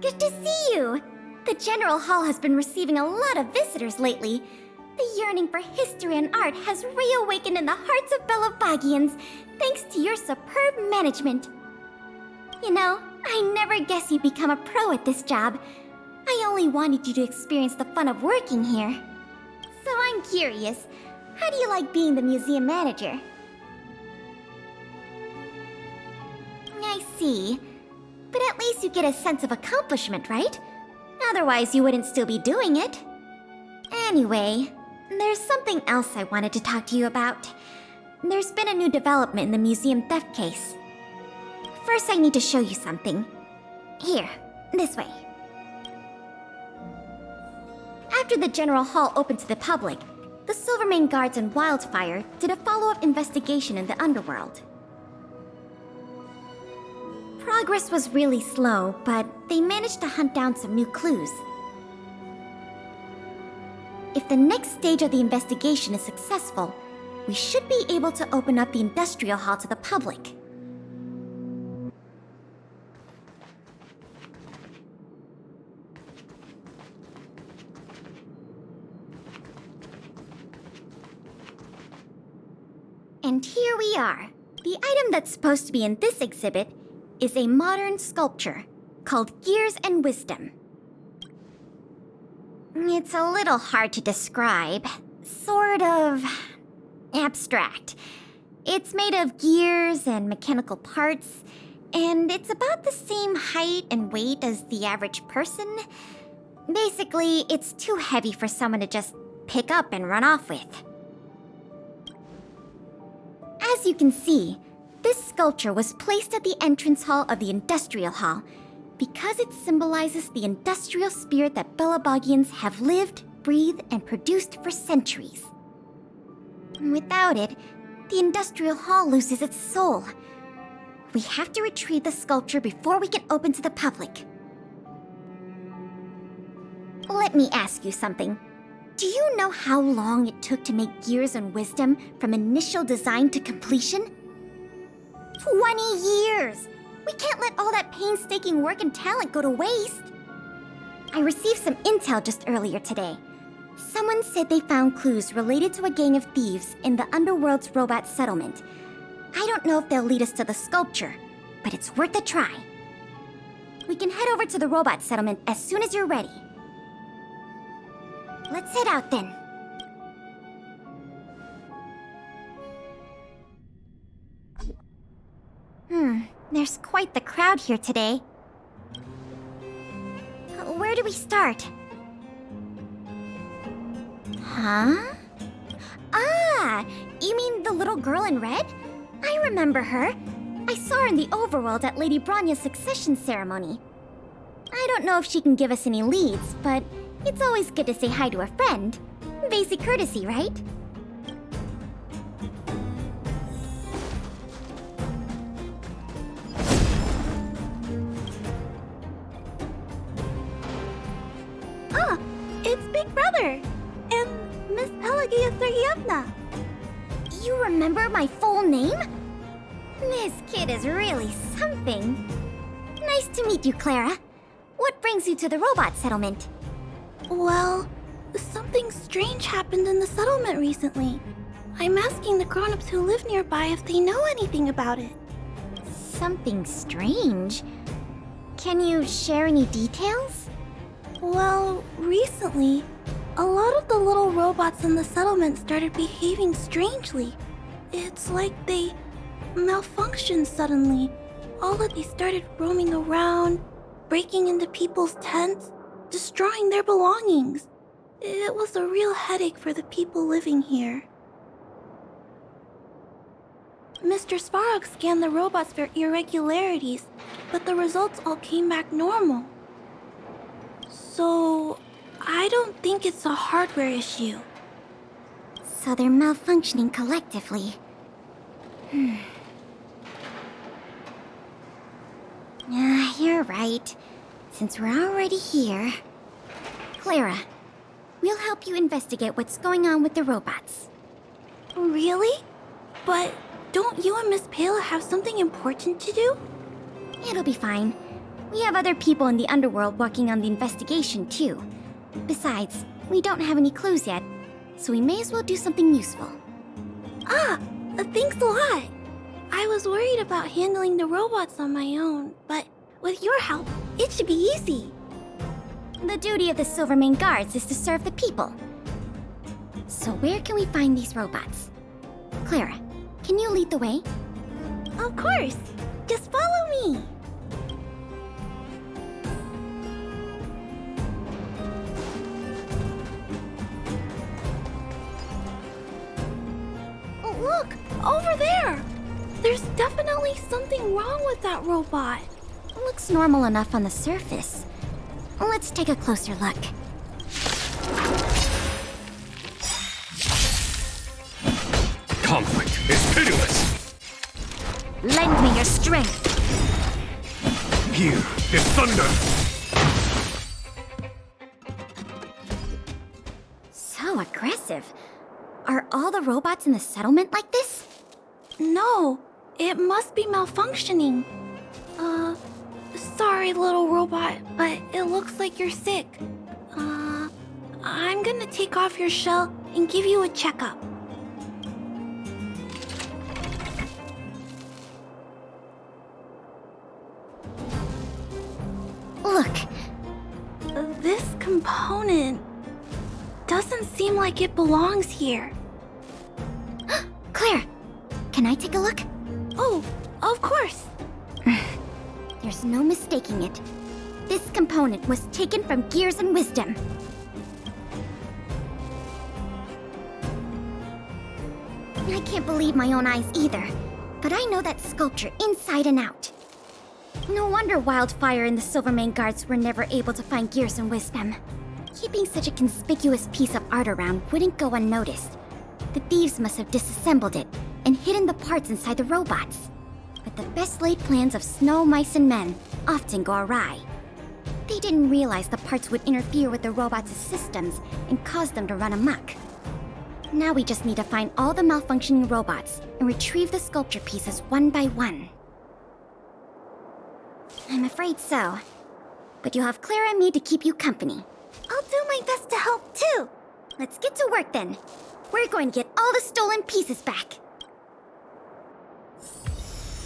Good to see you! The General Hall has been receiving a lot of visitors lately. The yearning for history and art has reawakened in the hearts of Belabagians, thanks to your superb management. You know, I never guessed you'd become a pro at this job. I only wanted you to experience the fun of working here. So I'm curious, how do you like being the museum manager? I see. But at least you get a sense of accomplishment, right? Otherwise, you wouldn't still be doing it. Anyway, there's something else I wanted to talk to you about. There's been a new development in the museum theft case. First, I need to show you something. Here, this way. After the General Hall opened to the public, the Silvermane Guards and Wildfire did a follow-up investigation in the underworld. Progress was really slow, but they managed to hunt down some new clues. If the next stage of the investigation is successful, we should be able to open up the Industrial Hall to the public. And here we are. The item that's supposed to be in this exhibit is a modern sculpture called Gears and Wisdom. It's a little hard to describe. Sort of abstract. It's made of gears and mechanical parts, and it's about the same height and weight as the average person. Basically, it's too heavy for someone to just pick up and run off with. As you can see, this sculpture was placed at the entrance hall of the Industrial Hall because it symbolizes the industrial spirit that Belabagians have lived, breathed, and produced for centuries. Without it, the Industrial Hall loses its soul. We have to retrieve the sculpture before we can open to the public. Let me ask you something. Do you know how long it took to make Gears and Wisdom from initial design to completion? 20 years! We can't let all that painstaking work and talent go to waste. I received some intel just earlier today. Someone said they found clues related to a gang of thieves in the Underworld's robot settlement. I don't know if they'll lead us to the sculpture, but it's worth a try. We can head over to the robot settlement as soon as you're ready. Let's head out then. There's quite the crowd here today. Where do we start? Huh? Ah! You mean the little girl in red? I remember her. I saw her in the overworld at Lady Bronya's succession ceremony. I don't know if she can give us any leads, but it's always good to say hi to a friend. Basic courtesy, right? Ah, it's Big Brother! And Miss Pelagia Sergeyevna! You remember my full name? This kid is really something. Nice to meet you, Clara. What brings you to the robot settlement? Well, something strange happened in the settlement recently. I'm asking the grown-ups who live nearby if they know anything about it. Something strange? Can you share any details? Well, recently, a lot of the little robots in the settlement started behaving strangely. It's like they malfunctioned suddenly. All of these started roaming around, breaking into people's tents, destroying their belongings. It was a real headache for the people living here. Mr. Svarog scanned the robots for irregularities, but the results all came back normal. So, I don't think it's a hardware issue. So they're malfunctioning collectively. You're right. Since we're already here... Clara, we'll help you investigate what's going on with the robots. Really? But don't you and Miss Pale have something important to do? It'll be fine. We have other people in the underworld working on the investigation, too. Besides, we don't have any clues yet, so we may as well do something useful. Thanks a lot. I was worried about handling the robots on my own, but with your help, it should be easy. The duty of the Silvermane Guards is to serve the people. So where can we find these robots? Clara, can you lead the way? Of course. Just follow me. Oh, look! Over there! There's definitely something wrong with that robot. It looks normal enough on the surface. Let's take a closer look. Conflict is pitiless! Lend me your strength! Here is thunder! So aggressive. Are all the robots in the settlement like this? No, it must be malfunctioning. Sorry, little robot, but it looks like you're sick. I'm gonna take off your shell and give you a checkup. Look, This component doesn't seem like it belongs here. Claire, can I take a look? Oh, of course. There's no mistaking it. This component was taken from Gears and Wisdom. I can't believe my own eyes either, but I know that sculpture inside and out. No wonder Wildfire and the Silvermane Guards were never able to find Gears and Wisdom. Keeping such a conspicuous piece of art around wouldn't go unnoticed. The thieves must have disassembled it and hidden the parts inside the robots. But the best laid plans of snow, mice, and men often go awry. They didn't realize the parts would interfere with the robots' systems and cause them to run amok. Now we just need to find all the malfunctioning robots and retrieve the sculpture pieces one by one. I'm afraid so. But you'll have Clara and me to keep you company. I'll do my best to help too. Let's get to work then. We're going to get all the stolen pieces back.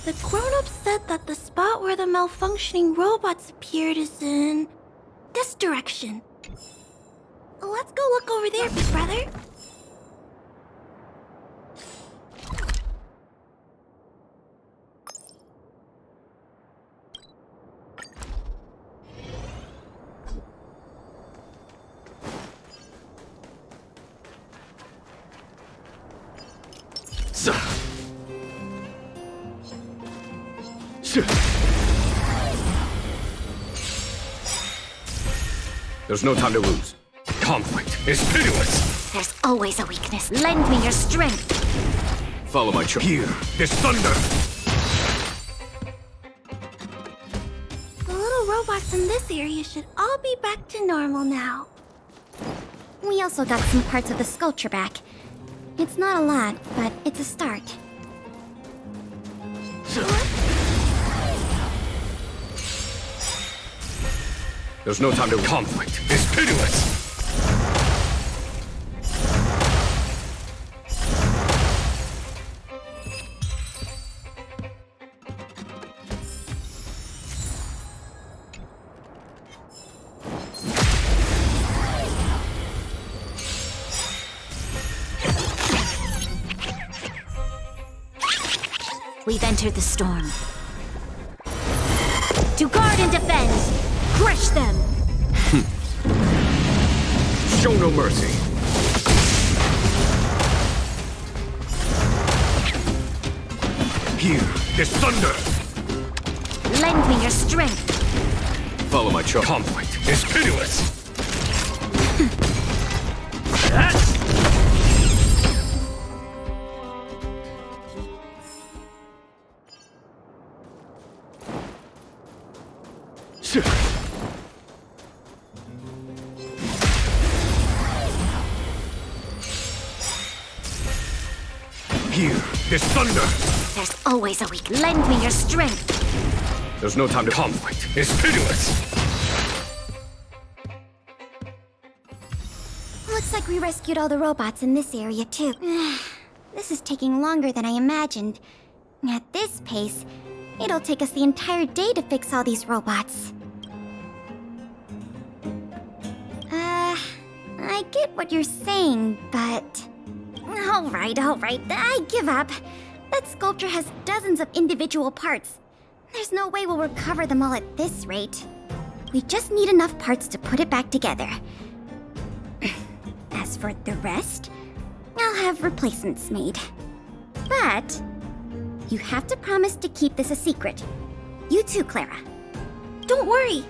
The grown-ups said that the spot where the malfunctioning robots appeared is in this direction. Let's go look over there, big brother. There's no time to lose. Conflict is pitiless! There's always a weakness. Lend me your strength. Follow my choice. Here is thunder! The little robots in this area should all be back to normal now. We also got some parts of the sculpture back. It's not a lot, but it's a start. There's no time to conflict is pitiless! We've entered the storm. To guard and defend! Crush them! Show no mercy! Here is thunder! Lend me your strength! Follow my choice. Conflict is pitiless! Here is thunder! There's always a weak. Lend me your strength! There's no time to conflict. It's pitiless! Looks like we rescued all the robots in this area, too. This is taking longer than I imagined. At this pace, it'll take us the entire day to fix all these robots. I get what you're saying, but... Alright, I give up. That sculpture has dozens of individual parts. There's no way we'll recover them all at this rate. We just need enough parts to put it back together. As for the rest, I'll have replacements made. But you have to promise to keep this a secret. You too, Clara. Don't worry.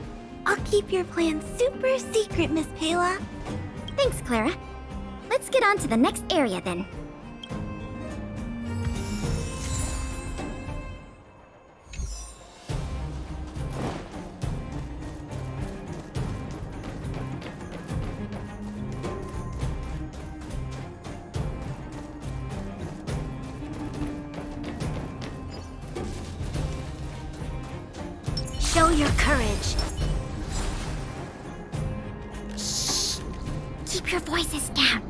I'll keep your plan super secret, Miss Pela. Thanks, Clara. Let's get on to the next area then. Show your courage. Shh! Keep your voices down.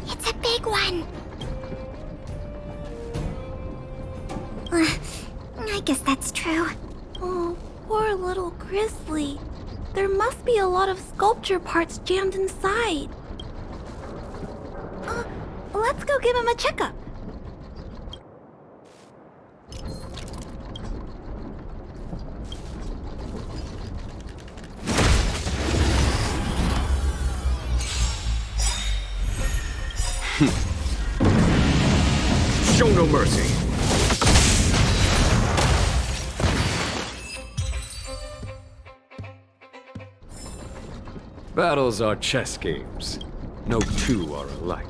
It's a big one. I guess that's true. Oh, poor little Grizzly. There must be a lot of sculpture parts jammed inside. Let's go give him a checkup. Show no mercy. Battles are chess games. No two are alike.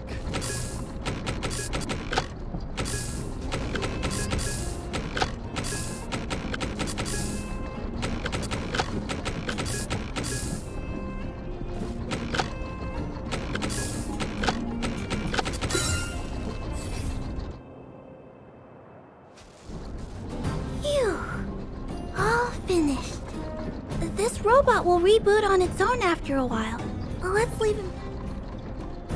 Phew. All finished. This robot will reboot on its own after a while. Let's leave him.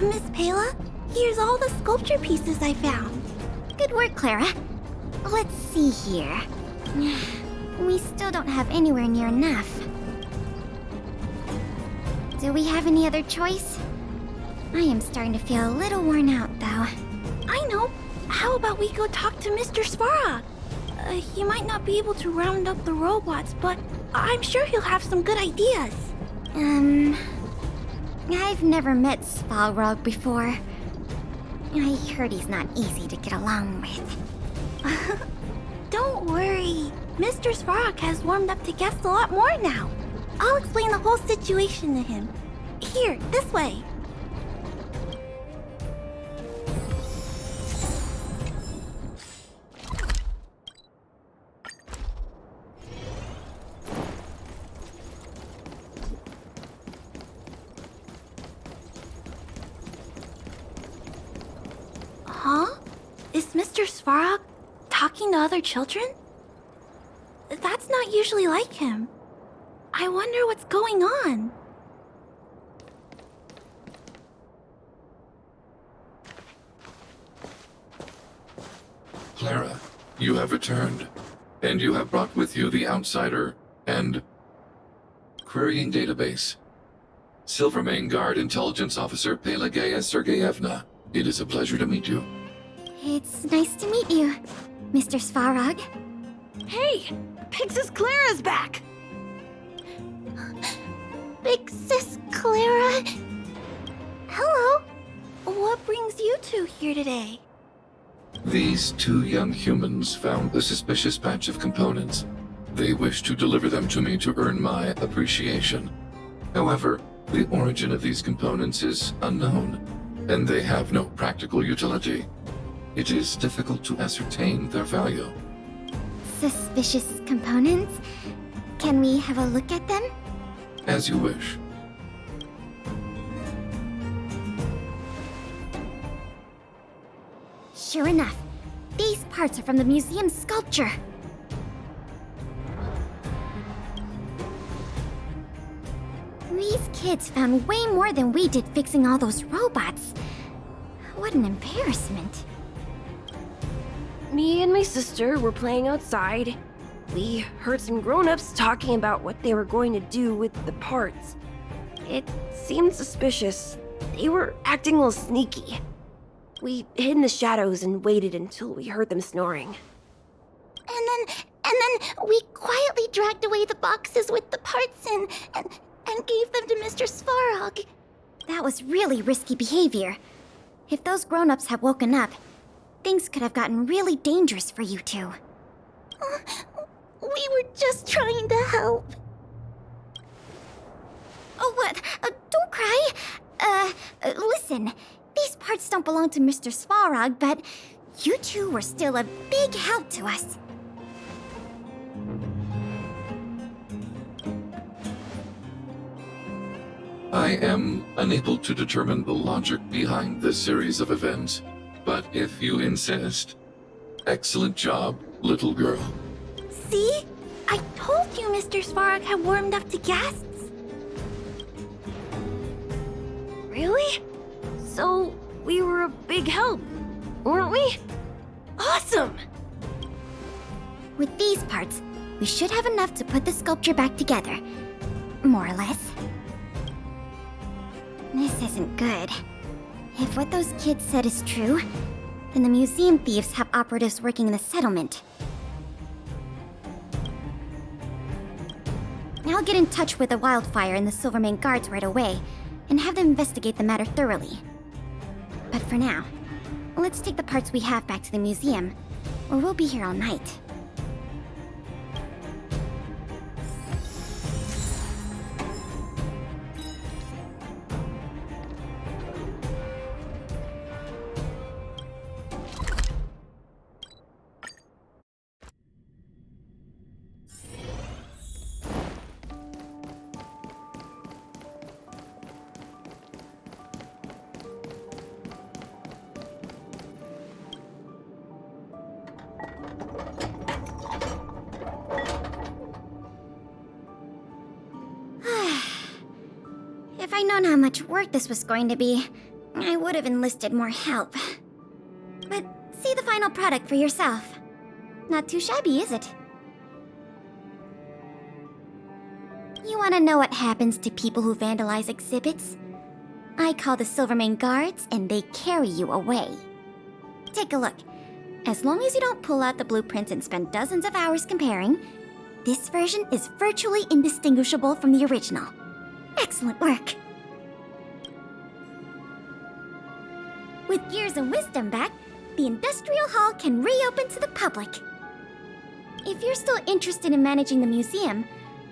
Miss Pela, here's all the sculpture pieces I found. Good work, Clara. Let's see here. We still don't have anywhere near enough. Do we have any other choice? I am starting to feel a little worn out, though. I know. How about we go talk to Mr. Svarog? He might not be able to round up the robots, but I'm sure he'll have some good ideas. I've never met Svarog before. I heard he's not easy to get along with. Don't worry. Mr. Svarog has warmed up to guests a lot more now. I'll explain the whole situation to him. Here, this way. Huh? Is Mr. Svarog talking to other children? That's not usually like him. I wonder what's going on. Clara, you have returned, and you have brought with you the Outsider and Querying Database. Silvermane Guard Intelligence Officer Pelageya Sergeyevna, it is a pleasure to meet you. It's nice to meet you, Mr. Svarog. Hey! Big Sis Clara's back! Big Sis Clara. Hello. What brings you two here today? These two young humans found a suspicious batch of components. They wish to deliver them to me to earn my appreciation. However, the origin of these components is unknown, and they have no practical utility. It is difficult to ascertain their value. Suspicious components? Can we have a look at them? As you wish. Sure enough, these parts are from the museum's sculpture. These kids found way more than we did fixing all those robots. What an embarrassment. Me and my sister were playing outside. We heard some grown-ups talking about what they were going to do with the parts. It seemed suspicious. They were acting a little sneaky. We hid in the shadows and waited until we heard them snoring. And then we quietly dragged away the boxes with the parts in and gave them to Mr. Svarog. That was really risky behavior. If those grown-ups had woken up, things could have gotten really dangerous for you two. We were just trying to help. Oh, what? Don't cry. Listen. These parts don't belong to Mr. Svarog, but you two were still a big help to us. I am unable to determine the logic behind this series of events, but if you insist, excellent job, little girl. See? I told you Mr. Svarog had warmed up to guests. Really? So, we were a big help, weren't we? Awesome! With these parts, we should have enough to put the sculpture back together. More or less. This isn't good. If what those kids said is true, then the museum thieves have operatives working in the settlement. I'll get in touch with the Wildfire and the Silvermane guards right away, and have them investigate the matter thoroughly. But for now, let's take the parts we have back to the museum, or we'll be here all night. If I'd known how much work this was going to be, I would have enlisted more help. But see the final product for yourself. Not too shabby, is it? You want to know what happens to people who vandalize exhibits? I call the Silvermane guards, and they carry you away. Take a look. As long as you don't pull out the blueprints and spend dozens of hours comparing, this version is virtually indistinguishable from the original. Excellent work. With Gears and Wisdom back, the Industrial Hall can reopen to the public. If you're still interested in managing the museum,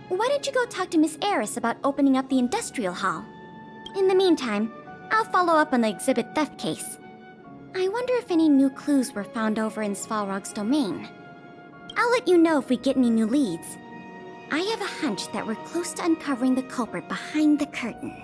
why don't you go talk to Miss Eris about opening up the Industrial Hall? In the meantime, I'll follow up on the exhibit theft case. I wonder if any new clues were found over in Svarog's domain. I'll let you know if we get any new leads. I have a hunch that we're close to uncovering the culprit behind the curtain.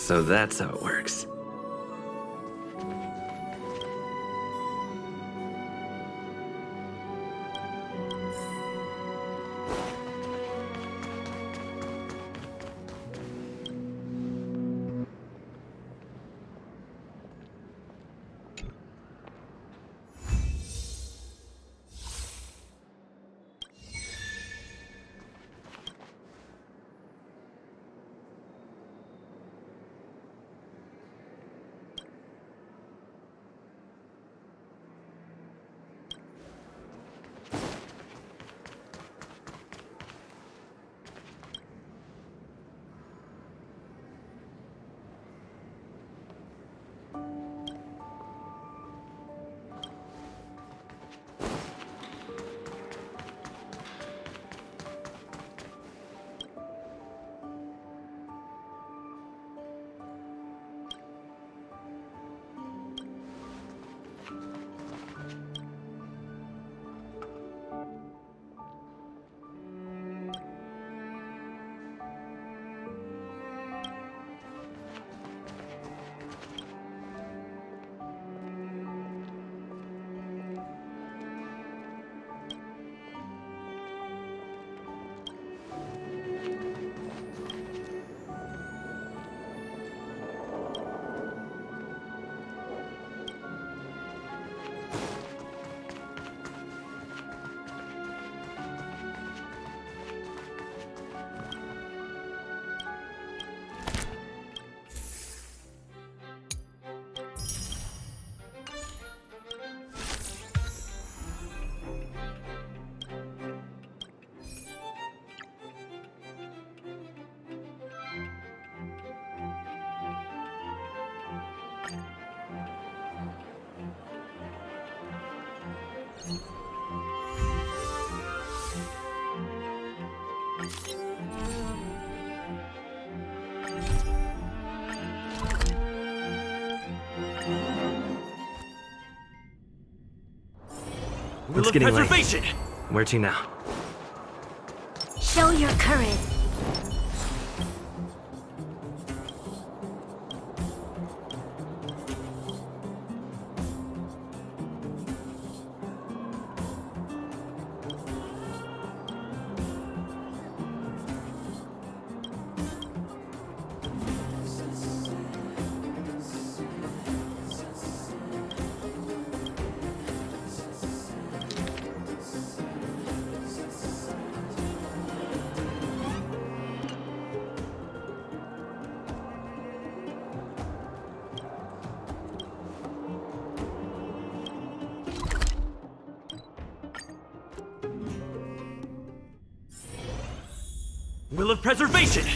So that's how it works. It's getting late. Where to now? Show your courage. Will of Preservation!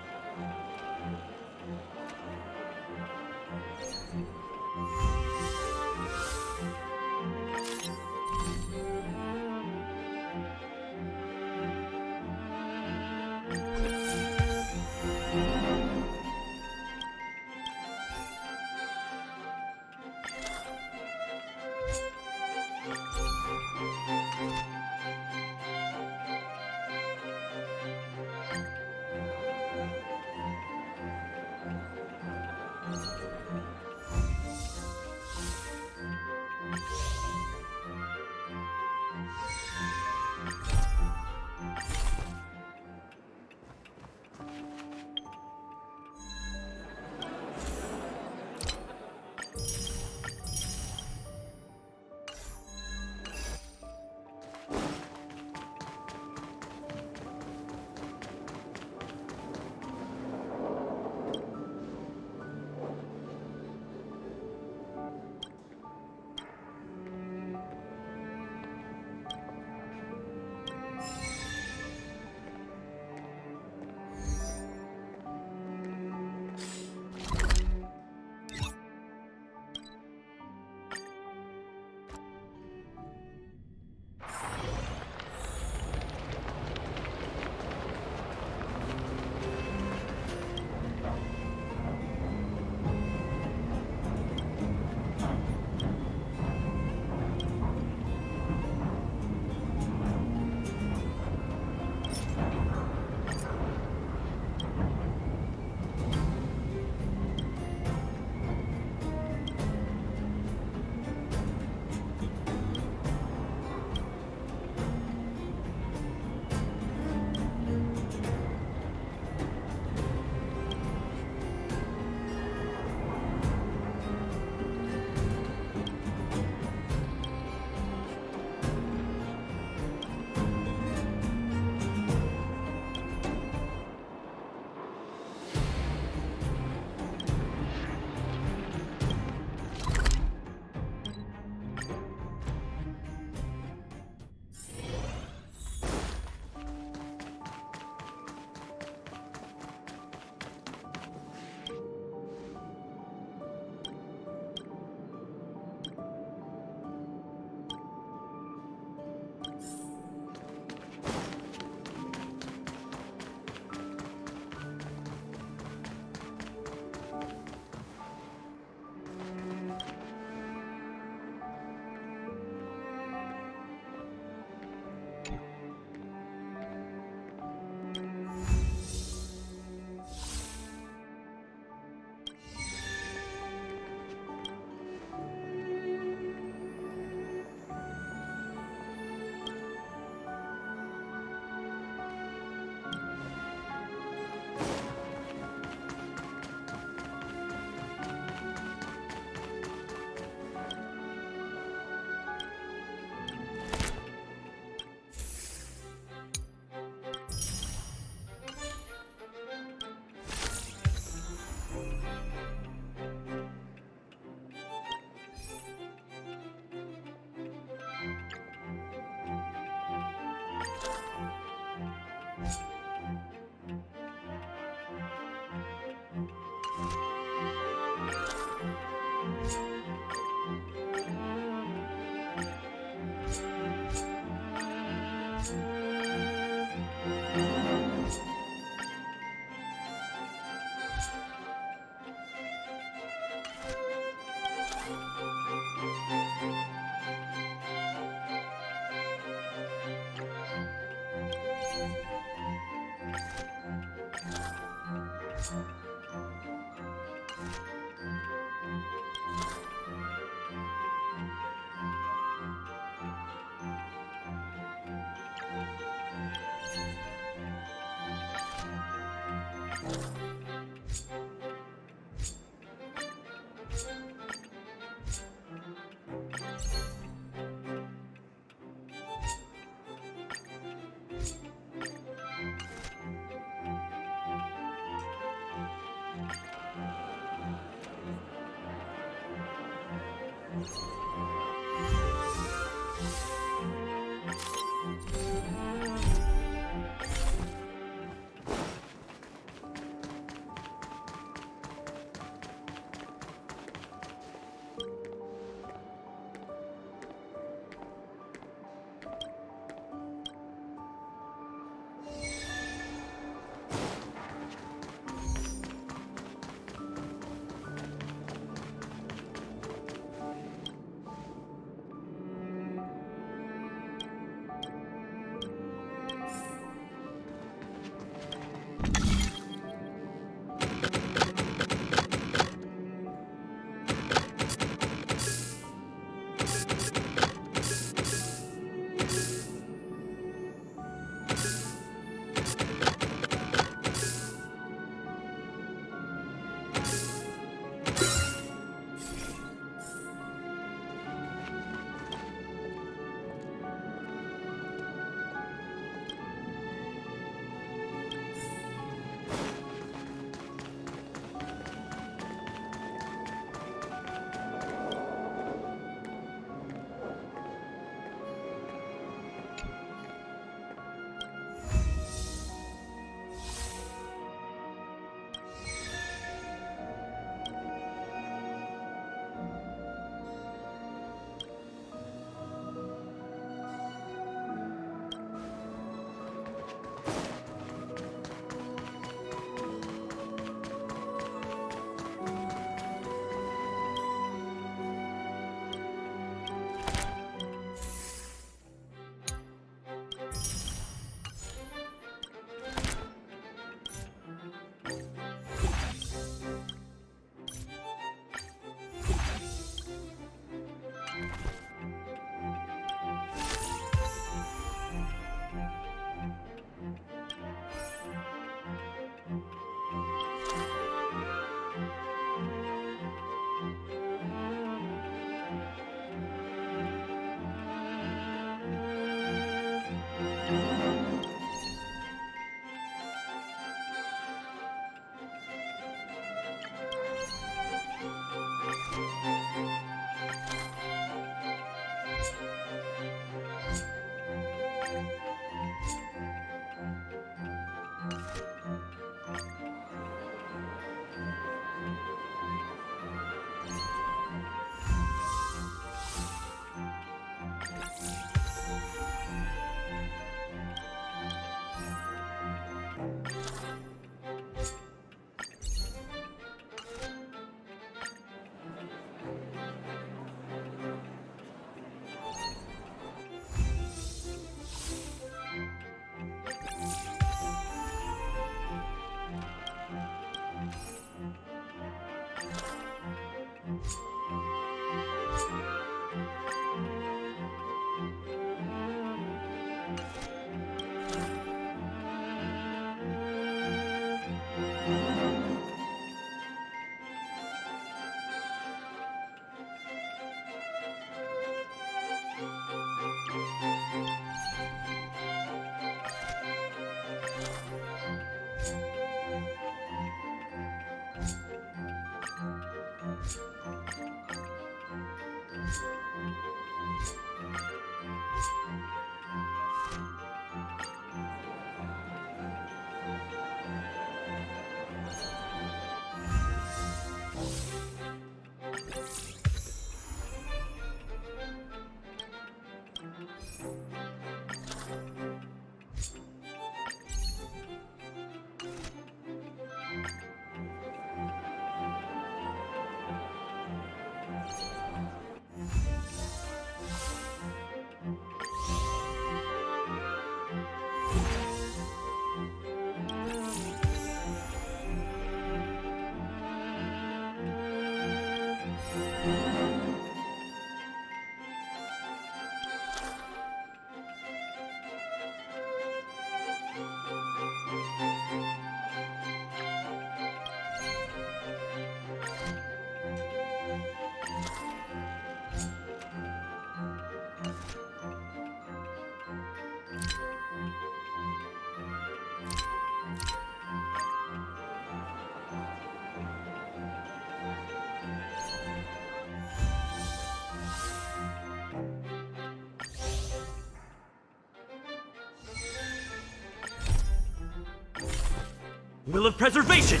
Will of Preservation!